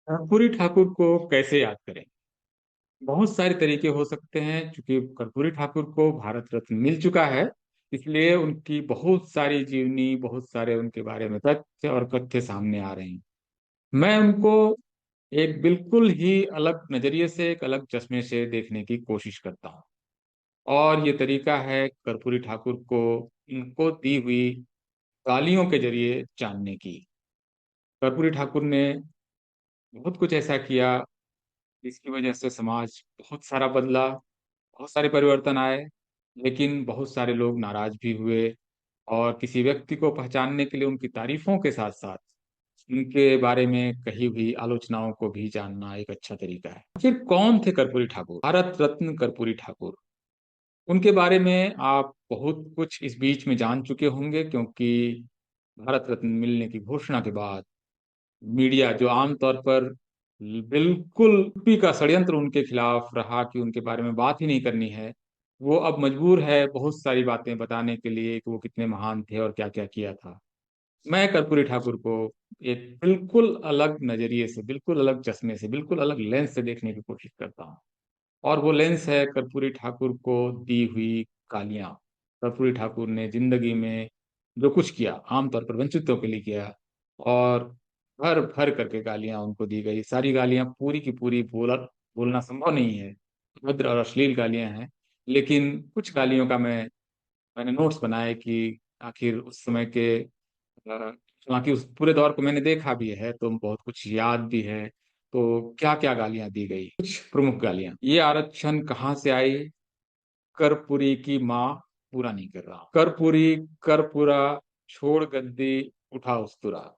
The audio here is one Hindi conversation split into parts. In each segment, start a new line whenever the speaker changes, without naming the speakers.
कर्पूरी ठाकुर को कैसे याद करें? बहुत सारे तरीके हो सकते हैं। क्योंकि कर्पूरी ठाकुर को भारत रत्न मिल चुका है, इसलिए उनकी बहुत सारी जीवनी, बहुत सारे उनके बारे में तथ्य और कथ्य सामने आ रहे हैं। मैं उनको एक बिल्कुल ही अलग नजरिए से, एक अलग चश्मे से देखने की कोशिश करता हूँ। और ये तरीका है कर्पूरी ठाकुर को इनको दी हुई गालियों के जरिए जानने की। कर्पूरी ठाकुर ने बहुत कुछ ऐसा किया जिसकी वजह से समाज बहुत सारा बदला, बहुत सारे परिवर्तन आए। लेकिन बहुत सारे लोग नाराज भी हुए। और किसी व्यक्ति को पहचानने के लिए उनकी तारीफों के साथ साथ उनके बारे में कही हुई आलोचनाओं को भी जानना एक अच्छा तरीका है। आखिर कौन थे कर्पूरी ठाकुर, भारत रत्न कर्पूरी ठाकुर? उनके बारे में आप बहुत कुछ इस बीच में जान चुके होंगे, क्योंकि भारत रत्न मिलने की घोषणा के बाद मीडिया, जो आमतौर पर बिल्कुल टूपी का षड्यंत्र उनके खिलाफ रहा कि उनके बारे में बात ही नहीं करनी है, वो अब मजबूर है बहुत सारी बातें बताने के लिए कि वो कितने महान थे और क्या क्या किया था। मैं कर्पूरी ठाकुर को एक बिल्कुल अलग नजरिए से, बिल्कुल अलग चश्मे से, बिल्कुल अलग लेंस से देखने की कोशिश करता हूँ। और वो लेंस है कर्पूरी ठाकुर को दी हुई गालियां। कर्पूरी ठाकुर ने जिंदगी में जो कुछ किया, आमतौर पर वंचितों के लिए किया, और भर भर करके गालियां उनको दी गई। सारी गालियां पूरी की पूरी बोलना संभव नहीं है, भद्र और अश्लील गालियां हैं। लेकिन कुछ गालियों का मैंने नोट्स बनाए कि आखिर उस समय के, हालांकि उस पूरे दौर को मैंने देखा भी है तो बहुत कुछ याद भी है। तो क्या क्या गालियां दी गई, कुछ प्रमुख गालियां। ये आरक्षण कहाँ से आई? कर्पूरी की माँ पूरा नहीं कर रहा। कर्पूरी, कर्पूरा, छोड़ गद्दी, उठा उस्तुरा।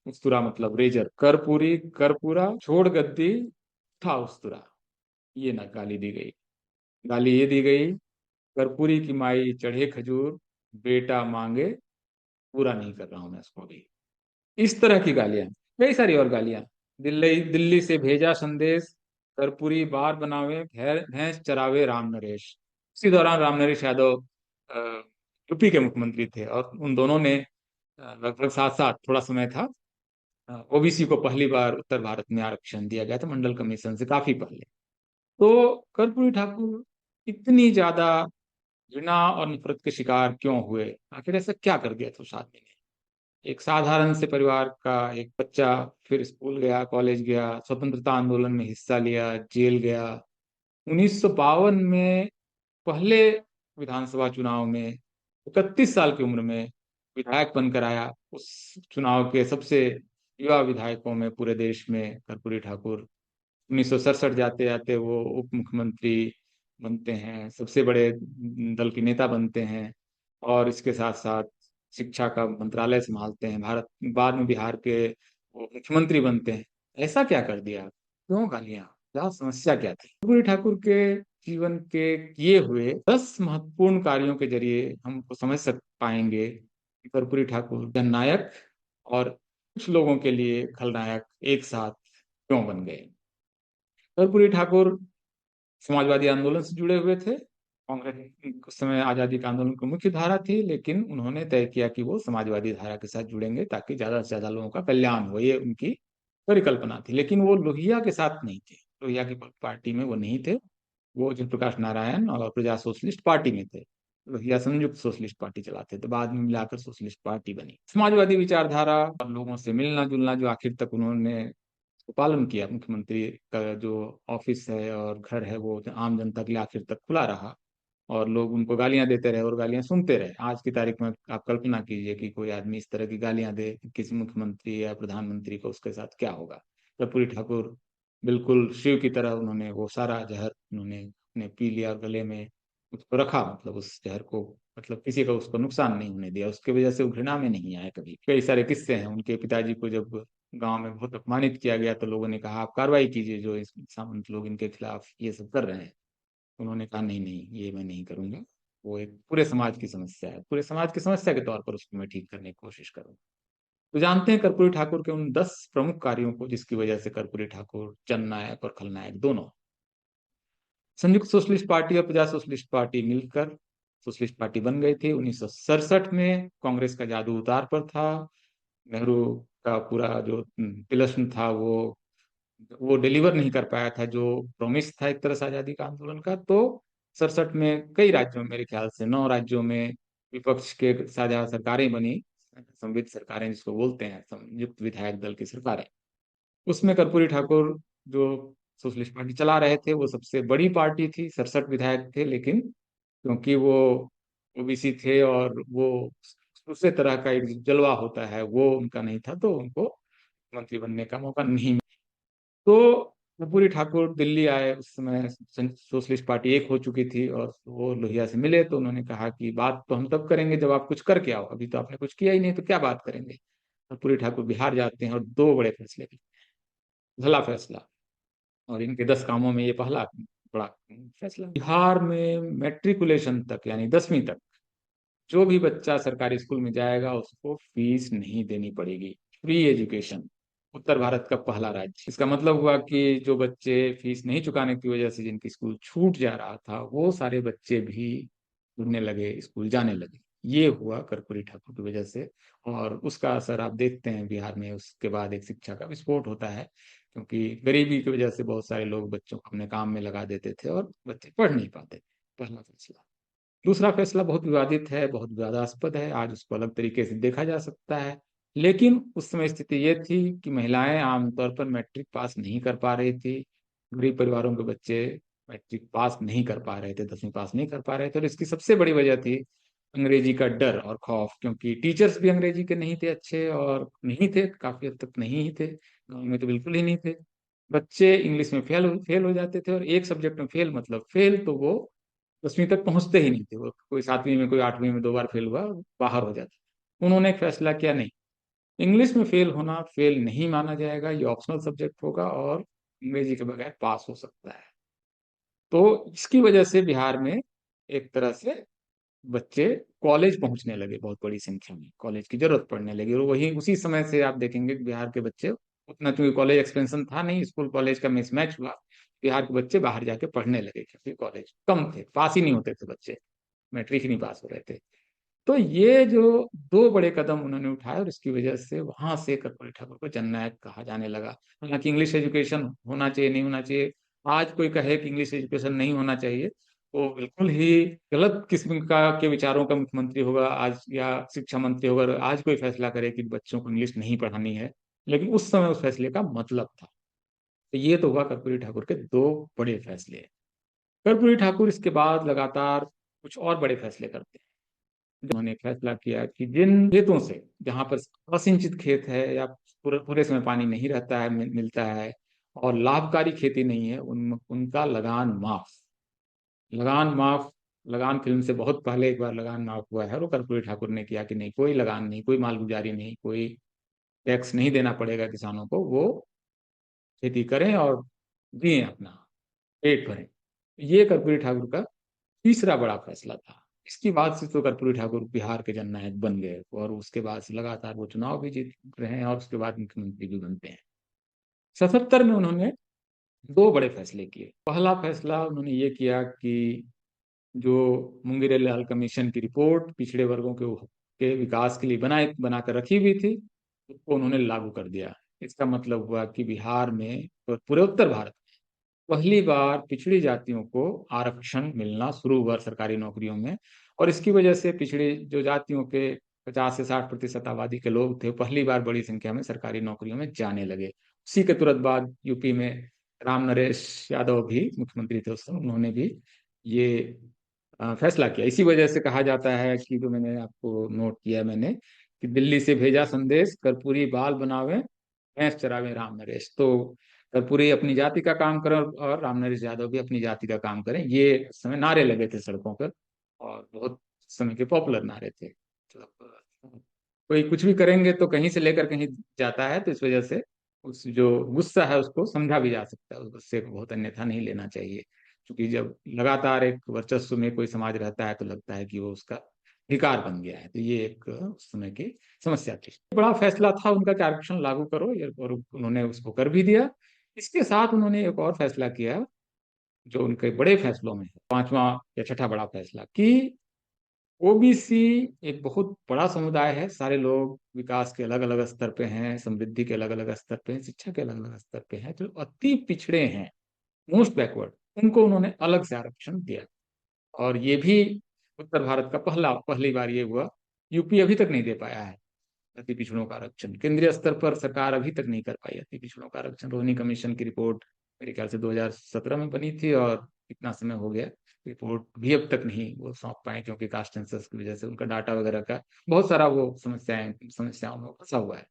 उस्तुरा मतलब रेजर। कर्पूरी, कर्पूरा, छोड़ गद्दी, उठा उस्तुरा। ये ना गाली दी गई। गाली ये दी गई, कर्पूरी की माई चढ़े खजूर, बेटा मांगे, पूरा नहीं कर रहा हूं मैं उसको भी। इस तरह की गालियां, कई सारी और गालियां। दिल्ली दिल्ली से भेजा संदेश, कर्पूरी बार बनावे, भैंस चरावे राम नरेश। उसी दौरान राम नरेश यादव यूपी के मुख्यमंत्री थे, और उन दोनों ने लगभग साथ साथ थोड़ा समय था। ओबीसी को पहली बार उत्तर भारत में आरक्षण दिया गया था, मंडल कमीशन से काफी पहले। तो कर्पूरी ठाकुर इतनी ज्यादा घृणा और नफरत के शिकार क्यों हुए? आखिर ऐसा क्या कर दिया था उस आदमी ने? एक साधारण से परिवार का एक बच्चा, फिर स्कूल गया, कॉलेज गया, स्वतंत्रता आंदोलन में हिस्सा लिया, जेल गया। 1952 में पहले विधानसभा चुनाव में 31 साल की उम्र में विधायक बनकर आया। उस चुनाव के सबसे युवा विधायकों में पूरे देश में कर्पूरी ठाकुर। 1967 जाते जाते वो उप मुख्यमंत्री बनते हैं, सबसे बड़े दल के नेता बनते हैं। और इसके साथ साथ शिक्षा का मंत्रालय संभालते हैं भारत। बाद में बिहार के वो मुख्यमंत्री बनते हैं। ऐसा क्या कर दिया? क्यों गालियां? क्या समस्या क्या थी? कर्पूरी ठाकुर के जीवन के किए हुए 10 महत्वपूर्ण कार्यों के जरिए हमको समझ सक पाएंगे कि कर्पूरी ठाकुर जननायक और कुछ लोगों के लिए खलनायक एक साथ क्यों बन गए। कर्पूरी ठाकुर समाजवादी आंदोलन से जुड़े हुए थे। कांग्रेस उस समय आजादी का आंदोलन की मुख्य धारा थी, लेकिन उन्होंने तय किया कि वो समाजवादी धारा के साथ जुड़ेंगे ताकि ज्यादा से ज्यादा लोगों का कल्याण हो। ये उनकी परिकल्पना थी। लेकिन वो लोहिया के साथ नहीं थे, लोहिया की पार्टी में वो नहीं थे। वो जयप्रकाश नारायण और प्रजा सोशलिस्ट पार्टी में थे। लोहिया संयुक्त सोशलिस्ट पार्टी चलाते थे, बाद में मिलाकर सोशलिस्ट पार्टी बनी। समाजवादी विचारधारा और लोगों से मिलना जुलना जो आखिर तक उन्होंने पालन किया। मुख्यमंत्री का जो ऑफिस है और घर है वो आम जनता के लिए आखिर तक खुला रहा, और लोग उनको गालियां देते रहे और गालियां सुनते रहे। आज की तारीख में आप कल्पना कीजिए कि कोई आदमी इस तरह की गालियां दे किसी मुख्यमंत्री या प्रधानमंत्री को, उसके साथ क्या होगा। कर्पूरी ठाकुर बिल्कुल शिव की तरह, उन्होंने वो सारा जहर उन्होंने अपने पी लिया और गले में उसको रखा। मतलब उस जहर को, मतलब किसी का उसको नुकसान नहीं होने दिया। उसके वजह से वो घृणा में नहीं आया कभी। कई सारे किस्से हैं। उनके पिताजी को जब गांव में बहुत अपमानित किया गया तो लोगों ने कहा आप कार्रवाई कीजिए, जो इस सामंत लोग इनके खिलाफ ये सब कर रहे हैं। उन्होंने कहा नहीं नहीं, ये मैं नहीं करूंगा। वो एक पूरे समाज की समस्या है, पूरे समाज की समस्या के तौर पर उसको मैं ठीक करने की कोशिश करूंगा। तो जानते हैं कर्पूरी ठाकुर के उन 10 प्रमुख कार्यों को जिसकी वजह से कर्पूरी ठाकुर जननायक और खलनायक दोनों। संयुक्त सोशलिस्ट पार्टी और प्रजा सोशलिस्ट पार्टी मिलकर सोशलिस्ट पार्टी बन गई थी। 1967 में कांग्रेस का जादू उतार पर था। नेहरू का पूरा जो तिलस्म था वो वो डिलीवर नहीं कर पाया था जो प्रॉमिस था एक तरह से आजादी का आंदोलन का। तो 67 में कई राज्यों में, मेरे ख्याल से 9 राज्यों में विपक्ष के साझा सरकारें बनी, संविध सरकारें जिसको बोलते हैं, संयुक्त विधायक दल की सरकारें। उसमें कर्पूरी ठाकुर जो सोशलिस्ट पार्टी चला रहे थे, वो सबसे बड़ी पार्टी थी, 67 विधायक थे। लेकिन क्योंकि वो ओबीसी थे और वो दूसरे तरह का एक जलवा होता है वो उनका नहीं था, तो उनको मंत्री बनने का मौका नहीं मिला। तो कर्पूरी ठाकुर दिल्ली आए, उस समय सोशलिस्ट पार्टी एक हो चुकी थी, और वो लोहिया से मिले तो उन्होंने कहा कि बात तो हम तब करेंगे जब आप कुछ करके आओ, अभी तो आपने कुछ किया ही नहीं, तो क्या बात करेंगे। कर्पूरी ठाकुर बिहार जाते हैं और दो बड़े फैसले लेते हैं। पहला फैसला, और इनके 10 कामों में ये पहला बड़ा फैसला, बिहार में मैट्रिकुलेशन तक यानी 10वीं तक जो भी बच्चा सरकारी स्कूल में जाएगा उसको फीस नहीं देनी पड़ेगी। Free education. उत्तर भारत का पहला राज्य। इसका मतलब हुआ कि जो बच्चे फीस नहीं चुकाने की वजह से जिनकी स्कूल छूट जा रहा था, वो सारे बच्चे भी जुड़ने लगे, स्कूल जाने लगे। ये हुआ कर्पूरी ठाकुर की वजह से। और उसका असर आप देखते हैं बिहार में, उसके बाद एक शिक्षा का विस्फोट होता है, क्योंकि गरीबी की वजह से बहुत सारे लोग बच्चों को अपने काम में लगा देते थे और बच्चे पढ़ नहीं पाते। पहला फैसला। दूसरा फैसला बहुत विवादित है, बहुत विवादास्पद है, आज उसको अलग तरीके से देखा जा सकता है। लेकिन उस समय स्थिति ये थी कि महिलाएं आमतौर पर मैट्रिक पास नहीं कर पा रही थी। गरीब परिवारों के बच्चे मैट्रिक पास नहीं कर पा रहे थे, 10वीं पास नहीं कर पा रहे थे, और इसकी सबसे बड़ी वजह थी अंग्रेजी का डर और खौफ, क्योंकि टीचर्स भी अंग्रेजी के नहीं थे अच्छे, और नहीं थे, काफी हद तक नहीं ही थे, गाँव में तो बिल्कुल ही नहीं थे। बच्चे इंग्लिश में फेल फेल हो जाते थे, और एक सब्जेक्ट में फेल मतलब फेल, तो वो 10वीं तक पहुंचते ही नहीं थे। वो कोई 7वीं में, कोई 8वीं में 2 बार फेल हुआ, बाहर हो जाता। उन्होंने एक फैसला किया, नहीं, इंग्लिश में फेल होना फेल नहीं माना जाएगा, ये ऑप्शनल सब्जेक्ट होगा और अंग्रेजी के बगैर पास हो सकता है। तो इसकी वजह से बिहार में एक तरह से बच्चे कॉलेज पहुंचने लगे, बहुत बड़ी संख्या में कॉलेज की जरूरत पड़ने लगी। और वही उसी समय से आप देखेंगे कि बिहार के बच्चे, उतना चूंकि कॉलेज एक्सपेंशन था नहीं, स्कूल कॉलेज का मिसमैच हुआ, बिहार के बच्चे बाहर जाके पढ़ने लगे, क्योंकि कॉलेज कम थे, पास ही नहीं होते थे बच्चे, मैट्रिक ही नहीं पास हो रहे थे। तो ये जो दो बड़े कदम उन्होंने उठाए, और इसकी वजह से वहां से कर्पूरी ठाकुर को जननायक कहा जाने लगा। हालांकि इंग्लिश एजुकेशन होना चाहिए, नहीं होना चाहिए, आज कोई कहे कि इंग्लिश एजुकेशन नहीं होना चाहिए, वो बिल्कुल ही गलत किस्म का के विचारों का मुख्यमंत्री होगा आज, या शिक्षा मंत्री होगा, आज कोई फैसला करे कि बच्चों को इंग्लिश नहीं पढ़ानी है। लेकिन उस समय उस फैसले का मतलब था। तो ये तो हुआ कर्पूरी ठाकुर के दो बड़े फैसले। कर्पूरी ठाकुर इसके बाद लगातार कुछ और बड़े फैसले करते हैं। उन्होंने फैसला किया कि जिन खेतों से, जहां पर असिंचित खेत है, या पूरे पूरे समय पानी नहीं रहता है, मिलता है, और लाभकारी खेती नहीं है, उनका लगान माफ। लगान माफ। लगान फिल्म से बहुत पहले एक बार लगान माफ हुआ है, और कर्पूरी ठाकुर ने किया कि नहीं, कोई लगान नहीं, कोई मालगुजारी नहीं, कोई टैक्स नहीं देना पड़ेगा किसानों को, वो खेती करें और जिए अपना, पेट भरें। ये कर्पूरी ठाकुर का तीसरा बड़ा फैसला था। इसके बाद से तो कर्पूरी ठाकुर बिहार के जननायक बन गए, और उसके बाद से लगातार वो चुनाव भी जीत रहे हैं, और उसके बाद मुख्यमंत्री भी बनते हैं। 77 में उन्होंने दो बड़े फैसले किए। पहला फैसला उन्होंने ये किया कि जो मुंगेरी लाल कमीशन की रिपोर्ट पिछड़े वर्गों के विकास के लिए बनाकर रखी हुई थी, उसको उन्होंने लागू कर दिया। इसका मतलब हुआ कि बिहार में और पूरे उत्तर भारत पहली बार पिछड़ी जातियों को आरक्षण मिलना शुरू हुआ सरकारी नौकरियों में। और इसकी वजह से पिछड़ी जो जातियों के 50 से 60% आबादी के लोग थे, पहली बार बड़ी संख्या में सरकारी नौकरियों में जाने लगे। उसी के तुरंत बाद यूपी में राम नरेश यादव भी मुख्यमंत्री थे उस समय, उन्होंने भी ये फैसला किया। इसी वजह से कहा जाता है कि, जो मैंने आपको नोट किया मैंने, कि दिल्ली से भेजा संदेश, कर्पूरी बाल बनावे, भैंस चरावे राम नरेश। तो कर्पूरी अपनी जाति का काम करें और राम नरेश यादव भी अपनी जाति का काम करें, ये उस समय नारे लगे थे सड़कों पर, और बहुत समय के पॉपुलर नारे थे। मतलब कोई कुछ भी करेंगे तो कहीं से लेकर कहीं जाता है, तो इस वजह से उस जो गुस्सा है उसको समझा भी जा सकता है, उस गुस्से को बहुत अन्यथा नहीं लेना चाहिए। क्योंकि जब लगातार एक वर्चस्व में कोई समाज रहता है तो लगता है कि वो उसका अधिकार बन गया है। तो ये एक उस समय की समस्या थी। बड़ा फैसला था उनका कि आरक्षण लागू करो, और उन्होंने उसको कर भी दिया। इसके साथ उन्होंने एक और फैसला किया, जो उनके बड़े फैसलों में है, पांचवा या छठा बड़ा फैसला, कि ओबीसी एक बहुत बड़ा समुदाय है। सारे लोग विकास के अलग अलग स्तर पे हैं, समृद्धि के अलग अलग स्तर पे हैं, शिक्षा के अलग अलग स्तर पे हैं। जो अति पिछड़े हैं, मोस्ट बैकवर्ड, उनको उन्होंने अलग से आरक्षण दिया। और ये भी उत्तर भारत का पहली बार ये हुआ। यूपी अभी तक नहीं दे पाया है अति पिछड़ों का आरक्षण। केंद्रीय स्तर पर सरकार अभी तक नहीं कर पाई अति पिछड़ों का आरक्षण। रोहिणी कमीशन की रिपोर्ट मेरे ख्याल से 2017 में बनी थी, और इतना समय हो गया, रिपोर्ट भी अब तक नहीं वो सौंप पाए, क्योंकि कास्ट सेंसस की वजह से उनका डाटा वगैरह का बहुत सारा वो समस्याओं में फंसा हुआ है।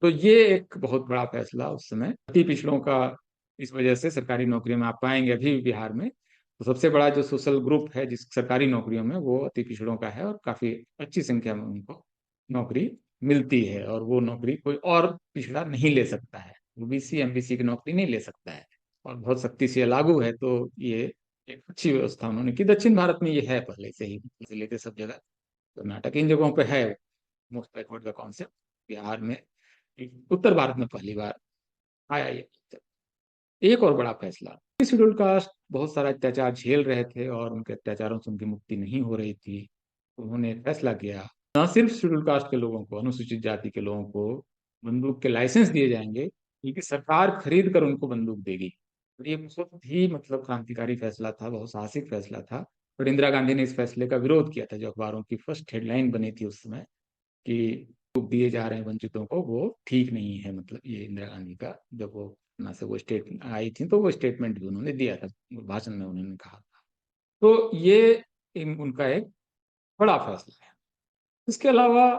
तो ये एक बहुत बड़ा फैसला उस समय अति पिछड़ों का। इस वजह से सरकारी नौकरियों में आप पाएंगे अभी भी बिहार में, तो सबसे बड़ा जो सोशल ग्रुप है जिस सरकारी नौकरियों में, वो अति पिछड़ों का है, और काफी अच्छी संख्या में उनको नौकरी मिलती है। और वो नौकरी कोई और पिछड़ा नहीं ले सकता है, ओबीसी एमबीसी की नौकरी नहीं ले सकता है। और बहुत सख्ती से लागू है। तो ये एक अच्छी व्यवस्था उन्होंने की। दक्षिण भारत में ये है पहले से ही, लेके सब जगह। कर्नाटक इन जगहों पे है मोस्ट बैकवर्ड का कॉन्सेप्ट। बिहार में, उत्तर भारत में पहली बार आया ये। एक और बड़ा फैसला, शेड्यूल कास्ट बहुत सारा अत्याचार झेल रहे थे और उनके अत्याचारों से उनकी मुक्ति नहीं हो रही थी। उन्होंने फैसला किया, न सिर्फ शेड्यूल कास्ट के लोगों को, अनुसूचित जाति के लोगों को बंदूक के लाइसेंस दिए जाएंगे, बल्कि सरकार खरीद कर उनको बंदूक देगी। और ये बहुत ही मतलब क्रांतिकारी फैसला था, बहुत साहसिक फैसला था। और इंदिरा गांधी ने इस फैसले का विरोध किया था, जो अखबारों की फर्स्ट हेडलाइन बनी थी उस समय, कि दिए जा रहे हैं वंचितों को, वो ठीक नहीं है। मतलब ये इंदिरा गांधी का, जब वो अपना से वो स्टेट आई थी, तो वो स्टेटमेंट भी उन्होंने दिया था, भाषण में उन्होंने कहा। तो ये उनका एक बड़ा फैसला है। इसके अलावा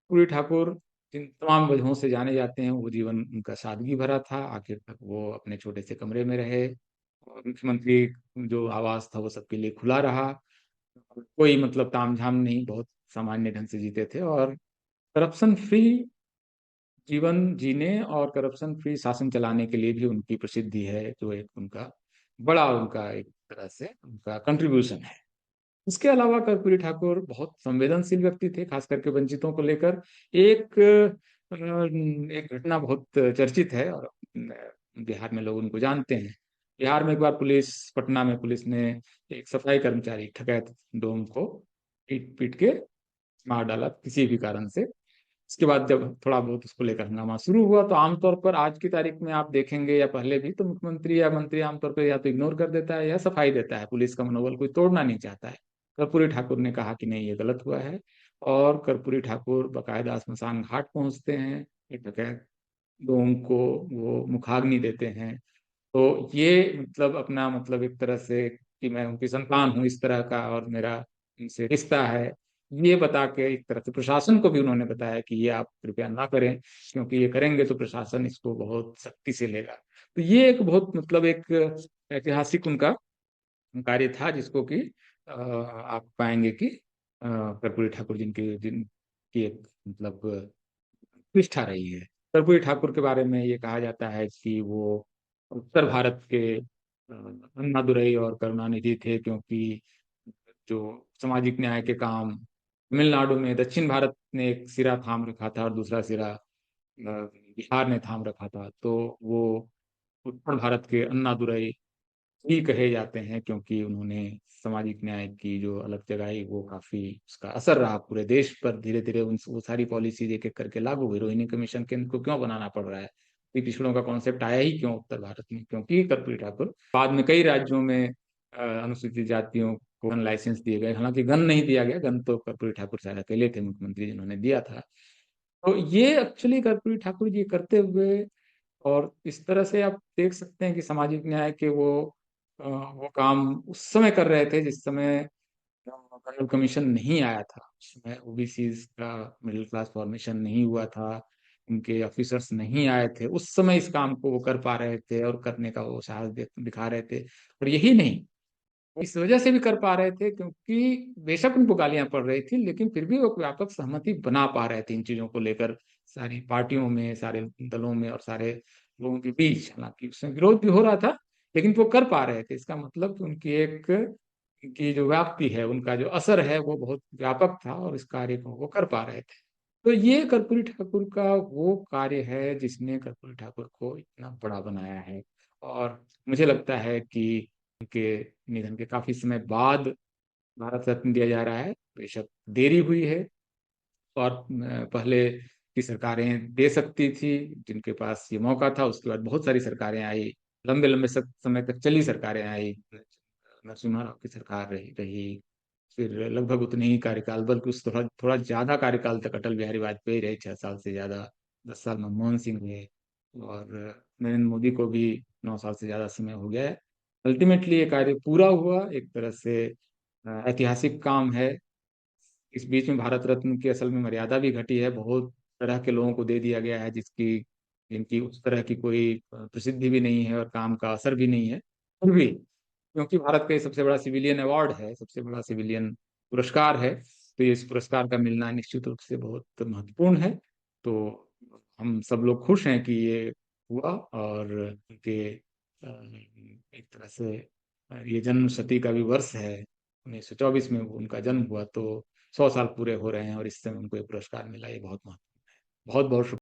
पूरी ठाकुर जिन तमाम वजहों से जाने जाते हैं, वो जीवन उनका सादगी भरा था। आखिर तक वो अपने छोटे से कमरे में रहे, और मुख्यमंत्री जो आवास था वो सबके लिए खुला रहा। कोई मतलब तामझाम नहीं, बहुत सामान्य ढंग से जीते थे। और करप्शन फ्री जीवन जीने और करप्शन फ्री शासन चलाने के लिए भी उनकी प्रसिद्धि है, जो एक उनका बड़ा, उनका एक तरह से उनका कंट्रीब्यूशन है। इसके अलावा कर्पूरी ठाकुर बहुत संवेदनशील व्यक्ति थे, खास करके वंचितों को लेकर। एक एक घटना बहुत चर्चित है, और बिहार में लोग उनको जानते हैं। बिहार में एक बार पटना में पुलिस ने एक सफाई कर्मचारी ठकैत डोम को पीट पीट के मार डाला किसी भी कारण से। इसके बाद जब थोड़ा बहुत उसको लेकर हंगामा शुरू हुआ, तो आमतौर पर आज की तारीख में आप देखेंगे या पहले भी, तो मुख्यमंत्री या मंत्री आमतौर पर या तो इग्नोर कर देता है या सफाई देता है। पुलिस का मनोबल कोई तोड़ना नहीं चाहता है। कर्पूरी ठाकुर ने कहा कि नहीं, ये गलत हुआ है। और कर्पूरी ठाकुर बकायदा स्मशान घाट पहुंचते हैं, एक डकैत लोगों को वो मुखाग्नि देते हैं। तो ये मतलब अपना मतलब एक तरह से कि मैं उनकी संतान हूँ इस तरह का, और मेरा इनसे रिश्ता है, ये बता के एक तरह से प्रशासन को भी उन्होंने बताया कि ये आप कृपया ना करें, क्योंकि ये करेंगे तो प्रशासन इसको बहुत सख्ती से लेगा। तो ये एक बहुत मतलब एक ऐतिहासिक उनका कार्य था, जिसको कि आप पाएंगे कि कर्पूरी ठाकुर जिनकी एक मतलब निष्ठा रही है। कर्पूरी ठाकुर के बारे में ये कहा जाता है कि वो उत्तर भारत के अन्नादुरई और करुणानिधि थे, क्योंकि जो सामाजिक न्याय के काम तमिलनाडु में दक्षिण भारत ने एक सिरा थाम रखा था और दूसरा सिरा बिहार ने थाम रखा था। तो वो उत्तर भारत के अन्नादुरई ही कहे जाते हैं, क्योंकि उन्होंने सामाजिक न्याय की जो अलग जगाई, वो काफी उसका असर रहा पूरे देश पर। धीरे धीरे उन वो सारी पॉलिसीज एक एक करके लागू हुई। रोहिणी कमीशन के इनको क्यों बनाना पड़ रहा है, कि पिछड़ों का कॉन्सेप्ट आया ही क्यों उत्तर भारत में, क्योंकि कर्पूरी ठाकुर बाद में कई राज्यों में अनुसूचित जातियों को गन लाइसेंस दिए गए। हालांकि गन नहीं दिया गया, गन तो कर्पूरी ठाकुर शायद अकेले थे मुख्यमंत्री जिन्होंने दिया था। तो ये एक्चुअली कर्पूरी ठाकुर जी करते हुए, और इस तरह से आप देख सकते हैं कि सामाजिक न्याय के वो काम उस समय कर रहे थे जिस समय कर्नल कमीशन नहीं आया था। उस समय ओबीसी का मिडिल क्लास फॉर्मेशन नहीं हुआ था, उनके ऑफिसर्स नहीं आए थे। उस समय इस काम को वो कर पा रहे थे और करने का वो साहस दिखा रहे थे। और यही नहीं, वो इस वजह से भी कर पा रहे थे क्योंकि बेशक उनको गालियां पड़ रही थी, लेकिन फिर भी वो व्यापक सहमति बना पा रहे थे इन चीजों को लेकर, सारी पार्टियों में, सारे दलों में और सारे लोगों के बीच। हालांकि उसमें विरोध भी हो रहा था, लेकिन वो कर पा रहे थे। इसका मतलब कि उनकी एक की जो व्याप्ति है, उनका जो असर है, वो बहुत व्यापक था, और इस कार्य को वो कर पा रहे थे। तो ये कर्पूरी ठाकुर का वो कार्य है जिसने कर्पूरी ठाकुर को इतना बड़ा बनाया है। और मुझे लगता है कि उनके निधन के काफी समय बाद भारत रत्न दिया जा रहा है। बेशक देरी हुई है, और पहले की सरकारें दे सकती थी, जिनके पास ये मौका था। उसके बाद बहुत सारी सरकारें आई, लंबे लंबे समय तक चली सरकारें आई। नरसिम्हा राव की सरकार रही रही। फिर लगभग उतने ही कार्यकाल, बल्कि उस थोड़ा थोड़ा ज्यादा कार्यकाल तक अटल बिहारी वाजपेयी रहे, 6 साल से ज्यादा। 10 साल मनमोहन सिंह हुए, और नरेंद्र मोदी को भी 9 साल से ज्यादा समय हो गया है। अल्टीमेटली ये कार्य पूरा हुआ, एक तरह से ऐतिहासिक काम है। इस बीच में भारत रत्न की असल में मर्यादा भी घटी है, बहुत तरह के लोगों को दे दिया गया है, जिसकी जिनकी उस तरह की कोई प्रसिद्धि भी नहीं है और काम का असर भी नहीं है। फिर भी क्योंकि भारत का ये सबसे बड़ा सिविलियन अवार्ड है, सबसे बड़ा सिविलियन पुरस्कार है, तो ये इस पुरस्कार का मिलना निश्चित रूप से बहुत महत्वपूर्ण है। तो हम सब लोग खुश हैं कि ये हुआ, और उनके एक तरह से ये जन्म शती का भी वर्ष है। 1924 में उनका जन्म हुआ, तो 100 साल पूरे हो रहे हैं, और इस समय उनको ये पुरस्कार मिला। ये बहुत महत्वपूर्ण है। बहुत बहुत